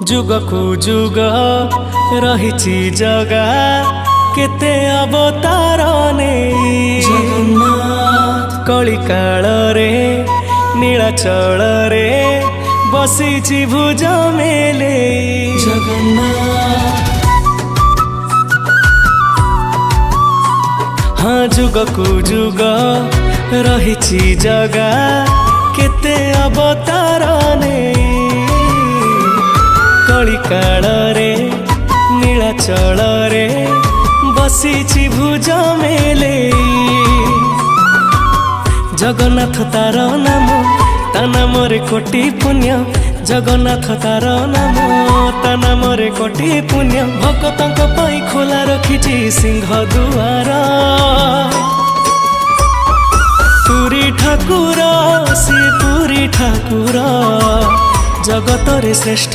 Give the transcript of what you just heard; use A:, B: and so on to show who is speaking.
A: जुग को जुग रहिछि जगा केते अवतार नहीं
B: जगन्नाथ
A: कली काल रे नीलाचल रे बसिछि भुज मेले
B: जगन्नाथ
A: हाँ जुग को जुग रहिछि जगा केते अवतार नहीं कली काल रे नीलाचल रे बसिछि भुज मेले जगन्नाथ तार नाम ता नाम रे कोटि पुण्य जगन्नाथ तार नाम ता नाम रे कोटि पुण्य भक्तों पाई खोला रखिछि सिंह दुआर पुरी ठाकुर सी पुरी ठाकुर जगत रे श्रेष्ठ